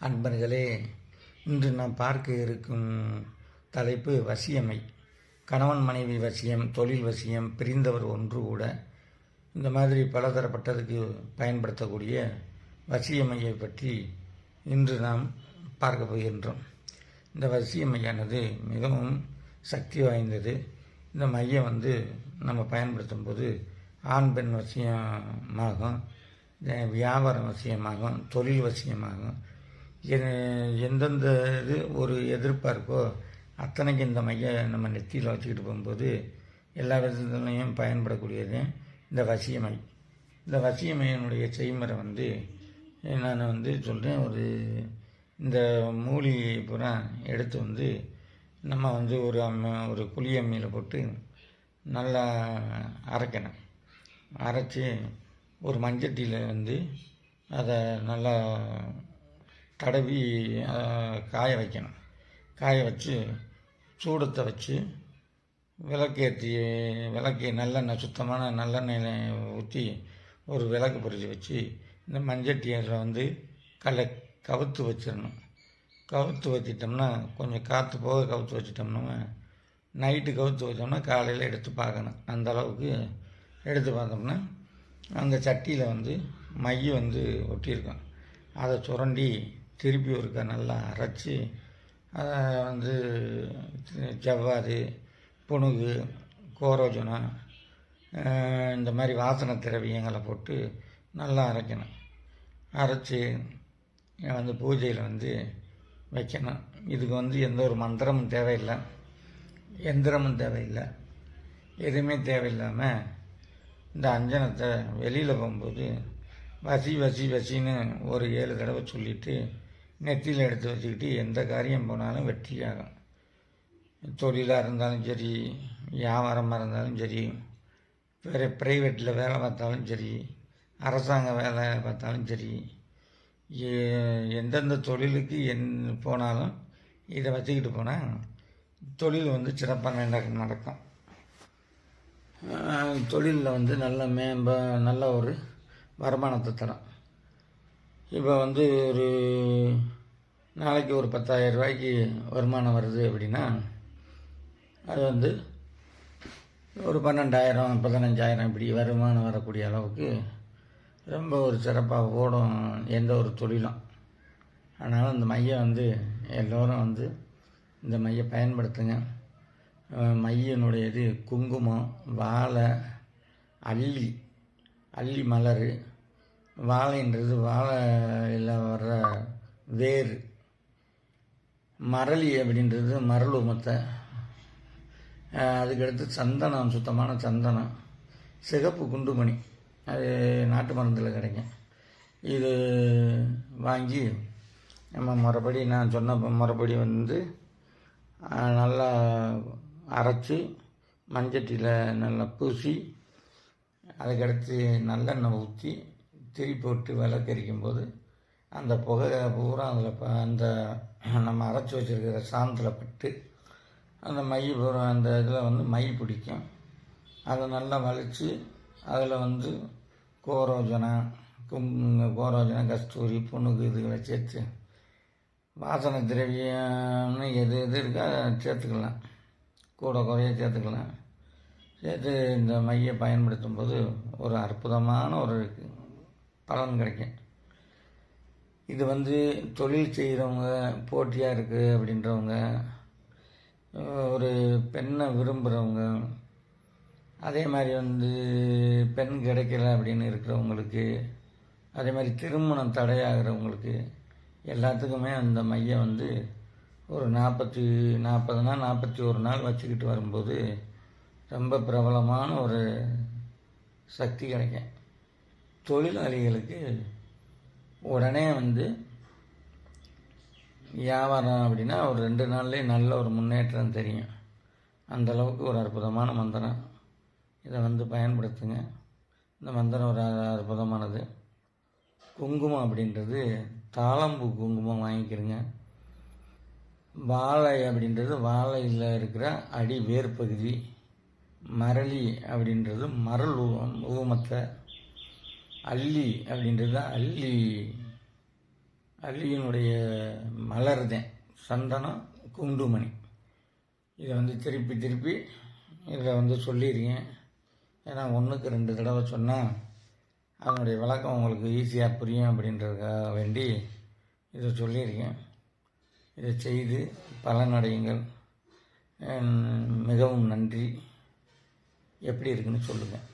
அன்பர்களே, இன்று நாம் பார்க்க இருக்கும் தலைப்பு வசியமை. கணவன் மனைவி வசியம், தொழில் வசியம், பிரிந்தவர் ஒன்று கூட, இந்த மாதிரி பலதரப்பட்டதுக்கு பயன்படுத்தக்கூடிய வசியமையை பற்றி இன்று நாம் பார்க்க போகின்றோம். இந்த வசியமையானது மிகவும் சக்தி வாய்ந்தது. இந்த மையம் நம்ம பயன்படுத்தும் போது ஆண் பெண் வசியமாகும், வியாபார வசியமாகும், தொழில் வசியமாகும். எந்தெந்த இது ஒரு எதிர்பார்ப்போ அத்தனைக்கு இந்த மைய நம்ம நெத்தியில் வச்சுக்கிட்டு போகும்போது எல்லா விதத்துலையும் பயன்படக்கூடியது இந்த வசியமை. இந்த வசியமையினுடைய செய்முறை நான் சொல்கிறேன். இந்த மூலிகை பூரா எடுத்து நம்ம ஒரு குழி அம்மியில் போட்டு நல்லா அரைக்கணும். அரைச்சி ஒரு மஞ்சட்டியில் அதை நல்லா தடவி காய வைக்கணும். காய வச்சு சூடத்தை வச்சு விளக்கு நல்லெண்ணெய், சுத்தமான நல்லெண்ணெயில் ஊற்றி ஒரு விளக்கு பொறிச்சு வச்சு இந்த மஞ்சட்டியில் கவுத்து வச்சிடணும். கவுத்து வச்சிட்டோம்னா கொஞ்சம் காற்று போக கவுத்து வச்சிட்டோம்னா நைட்டு கவுத்து வச்சோம்னா காலையில் எடுத்து பார்க்கணும். அந்த அளவுக்கு எடுத்து பார்த்தோம்னா அந்த சட்டியில் மை ஒட்டியிருக்கும். அதை சுரண்டி திருப்பி ஒருக்கா நல்லா அரைச்சி அதை ஜவ்வாது, புணுகு, கோரோஜனம், இந்த மாதிரி வாசனை திரவியங்களை போட்டு நல்லா அரைக்கணும். அரைச்சி பூஜையில் வைக்கணும். இதுக்கு எந்த ஒரு மந்திரமும் தேவையில்லை, எந்திரமும் தேவையில்லை, எதுவுமே தேவையில்லாமல் இந்த அஞ்சனத்தை வெளியில் போகும்போது வசி வசி வசின்னு ஒரு 7 தடவை சொல்லிவிட்டு நெத்தியில் எடுத்து வச்சுக்கிட்டு எந்த காரியம் போனாலும் வெற்றியாகும். தொழிலாக இருந்தாலும் சரி, வியாபாரமாக இருந்தாலும் சரி, வேறு ப்ரைவேட்டில் வேலை பார்த்தாலும் சரி, அரசாங்க வேலை பார்த்தாலும் சரி, எந்தெந்த தொழிலுக்கு போனாலும் இதை வச்சுக்கிட்டு போனால் தொழில் சிறப்பாக நடக்கும். தொழிலில் நல்ல ஒரு வருமானத்தை தரும். இப்போ ஒரு நாளைக்கு ஒரு 10,000 ரூபாய்க்கு வருமானம் வருது அப்படின்னா அது ஒரு 12,000, 15,000 இப்படி வருமானம் வரக்கூடிய அளவுக்கு ரொம்ப ஒரு சிறப்பாக ஓடும் எந்த ஒரு தொழிலும். அதனால் இந்த மையம் எல்லோரும் இந்த மையை பயன்படுத்துங்க. மையினுடைய இது குங்குமம், வாழை, அல்லி மலர், வாழைன்றது வாழையில் வர்ற வேர், மரளி அப்படின்றது மரள் உமத்தை, அதுக்கடுத்து சந்தனம், சுத்தமான சந்தனம், சிகப்பு குண்டுமணி, அது நாட்டு மருந்தில் கிடைக்கும். இது வாங்கி நம்ம முறைப்படி நான் சொன்ன முறைப்படி நல்லா அரைச்சி மஞ்சட்டியில் நல்லா பூசி அதுக்கடுத்து நல்லெண்ணெய் ஊற்றி திரி போட்டு விளக்கரிக்கும் போது அந்த புகை பூரா அதில் அந்த நம்ம அரைச்சி வச்சுருக்கிற சாந்தத்தில் பட்டு அந்த மை பூரா அந்த இதில் மை பிடிக்கும். அதை நல்லா வலித்து அதில் கோரோஜனம், கஸ்தூரி, புணுகு இதுகளை சேர்த்து வாசனை திரவியம்னு எது இருக்கோ சேர்த்துக்கலாம், கூட குறைய சேர்த்துக்கலாம். சேர்த்து இந்த மையை பயன்படுத்தும் போது ஒரு அற்புதமான ஒரு பலன் கிடைக்கும். இது தொழில் செய்கிறவங்க, போட்டியாக இருக்குது அப்படின்றவங்க, ஒரு பெண்ணை விரும்புகிறவங்க, அதே மாதிரி பெண் கிடைக்கல அப்படின்னு இருக்கிறவங்களுக்கு, அதே மாதிரி திருமணம் தடையாகிறவங்களுக்கு எல்லாத்துக்குமே அந்த மையம் ஒரு 40 நாள் 41 நாள் வச்சுக்கிட்டு வரும்போது ரொம்ப பிரபலமான ஒரு சக்தி கிடைக்கும். தொழிலாளிகளுக்கு உடனே வியாபாரம் அப்படின்னா ஒரு 2 நாள்லேயே நல்ல ஒரு முன்னேற்றம் தெரியும். அந்தளவுக்கு ஒரு அற்புதமான மந்திரம். இதை பயன்படுத்துங்க. இந்த மந்திரம் ஒரு அற்புதமானது. குங்குமம் அப்படின்றது தாளம்பூ குங்குமம் வாங்கிக்கிறங்க. வாழை அப்படின்றது வாழையில் இருக்கிற அடி வேர் பகுதி. மரளி அப்படின்றது மரள் ஊமத்தை. அல்லி அப்படின்றது அல்லி அல்லியினுடைய மலர் தான் சந்தனம் குண்டுமணி. இதை வந்து திருப்பி திருப்பி இதில் சொல்லியிருக்கேன். ஏன்னா 1க்கு 2 தடவை சொன்னால் அதனுடைய விளக்கம் உங்களுக்கு ஈஸியாக புரியும் அப்படின்றதுக்காக வேண்டி இதை சொல்லியிருக்கேன். இதை செய்து பலனடையுங்கள். மிகவும் நன்றி. எப்படி இருக்குன்னு சொல்லுங்கள்.